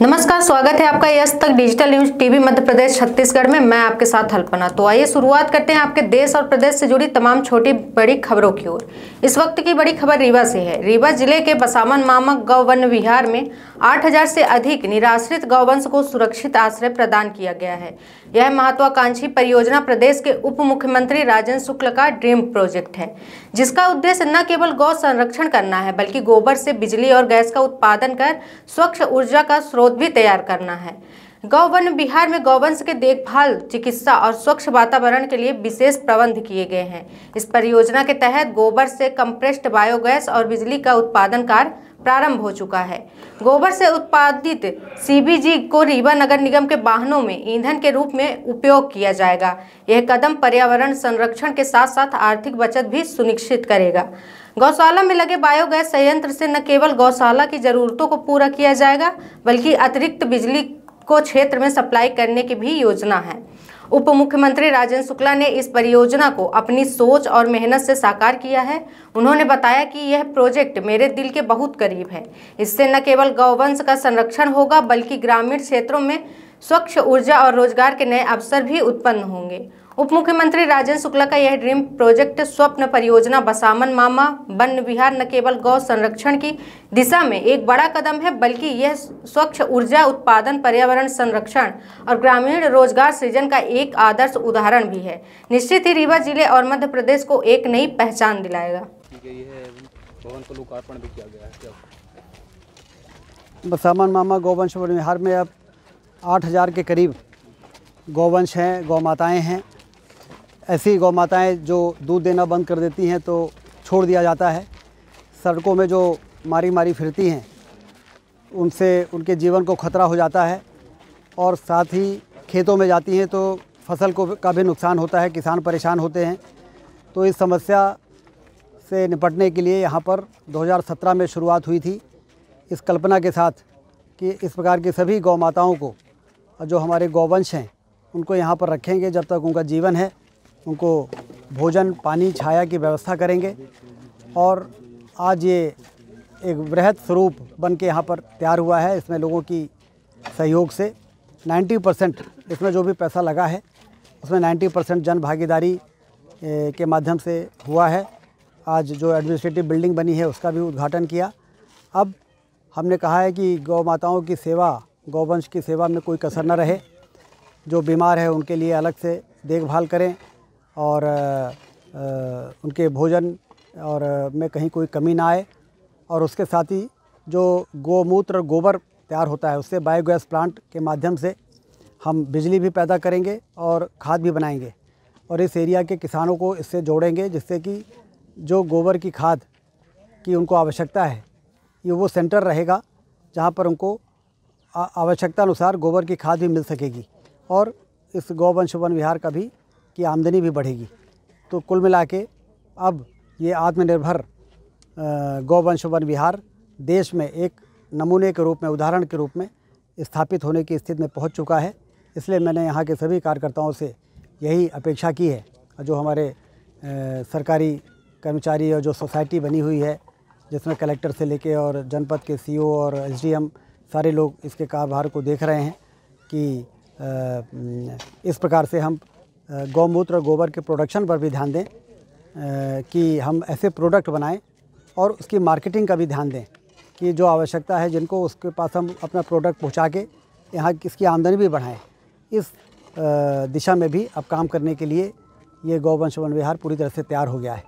नमस्कार, स्वागत है आपका यस तक digital news TV Madhya Pradesh Chhattisgarh में। मैं आपके साथ अल्पना। तो आइए शुरुआत करते हैं आपके देश और प्रदेश से जुड़ी तमाम छोटी बड़ी खबरों की ओर। इस वक्त की बड़ी खबर रीवा से है। रीवा जिले के बसावन मामा गौ वन विहार में 8000 से अधिक निराश्रित गौवंश को सुरक्षित आश्रय प्रदान किया गया है। यह महत्वाकांक्षी परियोजना प्रदेश के उप मुख्यमंत्री राजेंद्र शुक्ल का ड्रीम प्रोजेक्ट है, जिसका उद्देश्य न केवल गौ संरक्षण करना है बल्कि गोबर से बिजली और गैस का उत्पादन कर स्वच्छ ऊर्जा का स्रोत भी तैयार करना है। गौ वन विहार में गौवंश के देखभाल, चिकित्सा और स्वच्छ वातावरण के लिए विशेष प्रबंध किए गए हैं। इस परियोजना के तहत गोबर से कंप्रेस्ड बायोगैस और बिजली का उत्पादन कार्य प्रारंभ हो चुका है। गोबर से उत्पादित सीबीजी को रीवा नगर निगम के वाहनों में ईंधन के रूप में उपयोग किया जाएगा। यह कदम पर्यावरण संरक्षण के साथ साथ आर्थिक बचत भी सुनिश्चित करेगा। गौशाला में लगे बायोगैस संयंत्र से न केवल गौशाला की जरूरतों को पूरा किया जाएगा बल्कि अतिरिक्त बिजली को क्षेत्र में सप्लाई करने की भी योजना है। उप मुख्यमंत्री राजेंद्र शुक्ला ने इस परियोजना को अपनी सोच और मेहनत से साकार किया है। उन्होंने बताया कि यह प्रोजेक्ट मेरे दिल के बहुत करीब है। इससे न केवल गौवंश का संरक्षण होगा बल्कि ग्रामीण क्षेत्रों में स्वच्छ ऊर्जा और रोजगार के नए अवसर भी उत्पन्न होंगे। उप मुख्यमंत्री राजेंद्र शुक्ला का यह ड्रीम प्रोजेक्ट स्वप्न परियोजना बसावन मामा वन विहार न केवल गौ संरक्षण की दिशा में एक बड़ा कदम है बल्कि यह स्वच्छ ऊर्जा उत्पादन, पर्यावरण संरक्षण और ग्रामीण रोजगार सृजन का एक आदर्श उदाहरण भी है। निश्चित ही रीवा जिले और मध्य प्रदेश को एक नई पहचान दिलाएगा। बसावन मामा गौवंश वन विहार में अब 8000 के करीब गौवंश हैं, गौ माताएँ हैं। ऐसी गौ माताएँ जो दूध देना बंद कर देती हैं तो छोड़ दिया जाता है। सड़कों में जो मारी फिरती हैं उनसे उनके जीवन को खतरा हो जाता है और साथ ही खेतों में जाती हैं तो फसल का भी नुकसान होता है, किसान परेशान होते हैं। तो इस समस्या से निपटने के लिए यहाँ पर 2017 में शुरुआत हुई थी, इस कल्पना के साथ कि इस प्रकार की सभी गौ माताओं को जो हमारे गौवंश हैं उनको यहाँ पर रखेंगे। जब तक उनका जीवन है उनको भोजन, पानी, छाया की व्यवस्था करेंगे। और आज ये एक वृहद स्वरूप बन के यहाँ पर तैयार हुआ है। इसमें लोगों की सहयोग से 90% इसमें जो भी पैसा लगा है उसमें 90% जन भागीदारी के माध्यम से हुआ है। आज जो एडमिनिस्ट्रेटिव बिल्डिंग बनी है उसका भी उद्घाटन किया। अब हमने कहा है कि गौ माताओं की सेवा, गौवंश की सेवा में कोई कसर न रहे। जो बीमार है उनके लिए अलग से देखभाल करें और उनके भोजन और में कहीं कोई कमी ना आए। और उसके साथ ही जो गौमूत्र, गोबर तैयार होता है उससे बायोगैस प्लांट के माध्यम से हम बिजली भी पैदा करेंगे और खाद भी बनाएंगे और इस एरिया के किसानों को इससे जोड़ेंगे, जिससे कि जो गोबर की खाद की उनको आवश्यकता है ये वो सेंटर रहेगा जहाँ पर उनको आवश्यकता अनुसार गोबर की खाद भी मिल सकेगी और इस गौवंश वन विहार का भी की आमदनी भी बढ़ेगी। तो कुल मिला के अब ये आत्मनिर्भर गौवंश वन विहार देश में एक नमूने के रूप में, उदाहरण के रूप में स्थापित होने की स्थिति में पहुंच चुका है। इसलिए मैंने यहाँ के सभी कार्यकर्ताओं से यही अपेक्षा की है, जो हमारे सरकारी कर्मचारी और जो सोसाइटी बनी हुई है जिसमें कलेक्टर से लेके और जनपद के सीओ और एसडीएम सारे लोग इसके कार्यभार को देख रहे हैं कि इस प्रकार से हम गौमूत्र और गोबर के प्रोडक्शन पर भी ध्यान दें कि हम ऐसे प्रोडक्ट बनाएं और उसकी मार्केटिंग का भी ध्यान दें कि जो आवश्यकता है जिनको उसके पास हम अपना प्रोडक्ट पहुंचा के यहाँ इसकी आमदनी भी बढ़ाएं। इस दिशा में भी अब काम करने के लिए ये गौवंश वन विहार पूरी तरह से तैयार हो गया है।